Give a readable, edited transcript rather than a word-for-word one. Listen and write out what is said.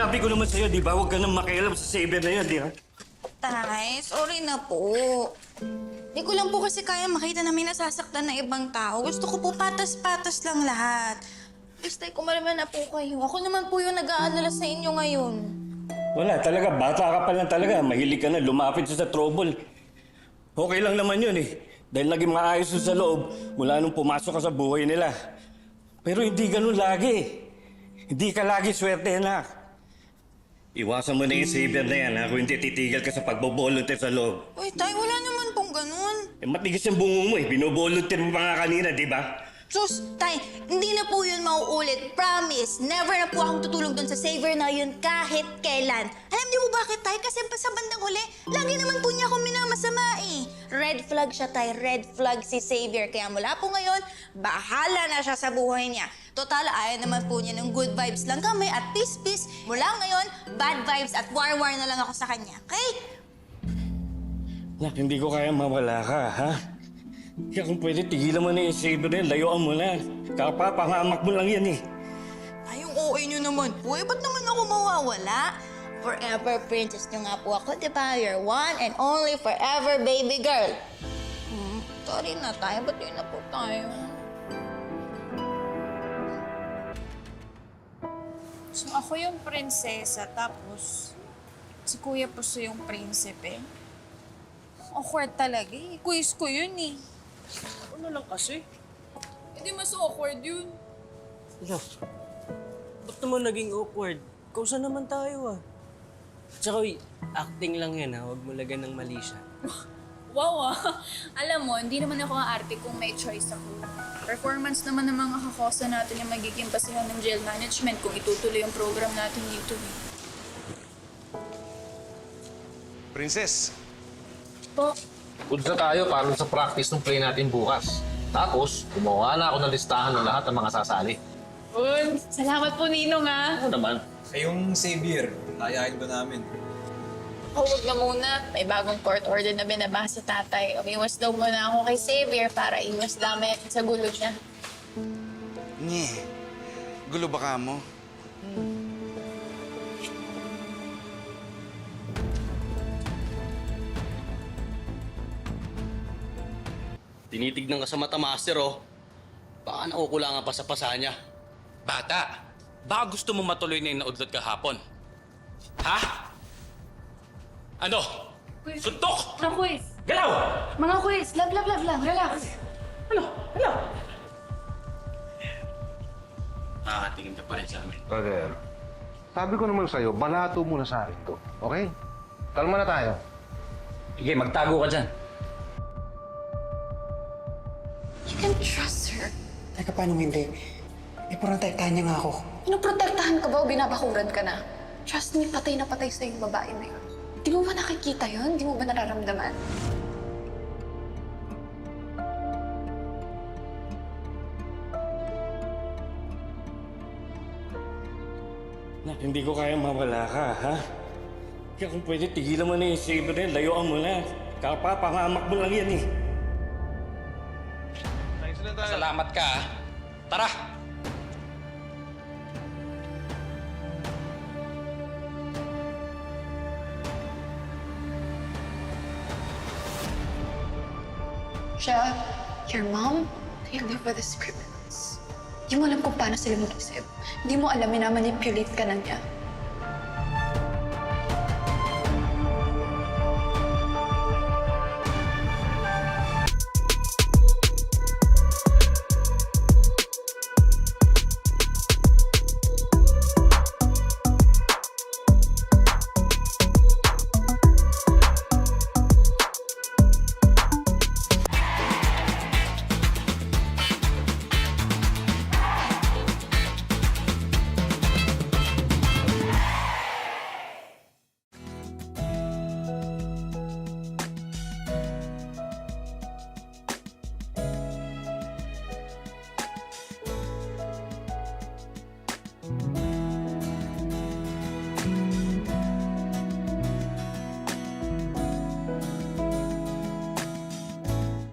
Sinabi ko naman sa'yo, di ba? Huwag ka nang makialam sa Saber na yan, di ba? Tay, sorry na po. Di ko lang po kasi kaya makita na may nasasaktan na ibang tao. Gusto ko po patas-patas lang lahat. Please, tay, kumalma na po kayo. Ako naman po yung nag-aalala sa inyo ngayon. Wala, talaga. Bata ka pa lang talaga. Mahilig ka na. Lumapit sa trouble. Okay lang naman yun eh. Dahil naging maayos sa loob mula nung pumasok ka sa buhay nila. Pero hindi ganun lagi. Hindi ka lagi swerte na. Iwasan mo na yung Saber na yan ha. Kung hindi titigil ka sa pagbobolunteer sa loob. Uy, tay, wala naman pong ganun. Eh, matigas yung bungo mo eh. Binobolunteer mo pa nga kanina, di ba? Sus, tay, hindi na po yun mauulit. Promise, never na po akong tutulong doon sa saver na yun kahit kailan. Alam niyo mo bakit, tay? Kasi sa bandang huli, lagi naman po niya akong minamasama eh. Red flag siya, tay. Red flag si Savior. Kaya mula po ngayon, bahala na siya sa buhay niya. Total, ayaw naman po niya ng good vibes lang kami at peace-peace. Mula ngayon, bad vibes at war-war na lang ako sa kanya. Okay? Nak, hindi ko kaya mawala ka, ha? Kaya kung pwede, tigilan mo na yung Saber na yan. Layuan mo na. Kapapangamak mo lang yan eh. Ay, yung OA niyo naman po. Eh, ba't naman ako mawawala? Forever princess niyo nga po ako, di ba? You're one and only forever baby girl. Sorry na tayo. Ba't yun na po tayo? So ako yung prinsesa, tapos si Kuya Puso yung prinsipe. Awkward talaga eh. Quiz ko yun eh. Ano lang kasi? Hindi mas awkward yun. Ano? Ba't naman naging awkward? Kausa naman tayo ah. Tsaka uy, acting lang yan ha. Huwag mo lagan ng mali siya. Wow ah. Alam mo, hindi naman ako ang arte kung may choice ako. Performance naman ng mga kakosa natin yung magiging basihan ng jail management kung itutuloy yung program natin dito eh. Princess, Po, Good na tayo para sa practice ng play natin bukas. Tapos, gumawa na ako ng listahan ng lahat ng mga sasali. salamat po Ninong ah. Ano naman? Ay, yung Xavier, ayahin ba namin? Huwag na muna. May bagong court order na binabasa tatay. Umiwas daw muna ako kay Xavier para iwas damay sa gulo niya. Nye, gulo ba ka mo? Tinitignan ka sa mata, Master, oh. Baka nakukulangan pa sa pasa niya. Bata, baka gusto mo matuloy na yung naudlot kahapon. Ha? Ano? Suntok! Mga quiz! Galaw! Mga quiz! Love lang. Relax. Nakatingin ka pa rin sa amin. Brother, sabi ko naman sa'yo, balato muna sa akin to. Okay? Kalma na tayo. Sige, magtago ka dyan. You can trust her. Teka, paano hindi? Iprotektahan niya nga ako. Pinoprotektahan ka ba o binabakuran ka na? Trust me, patay na patay sa yung babae na yun. Di mo ba nakikita yun? Di mo ba nararamdaman? Nak, hindi ko kaya mawala ka, ha? Kaya kung pwede, tigilan mo na yung Saber na yan. Layuan mo na. Kapapangamak mo lang yan eh. Salamat ka, ah. Tara! Siya, your mom, they live with these criminals. Di mo alam kung paano sila mag-isip. Di mo alam, minamanipulate ka na niya.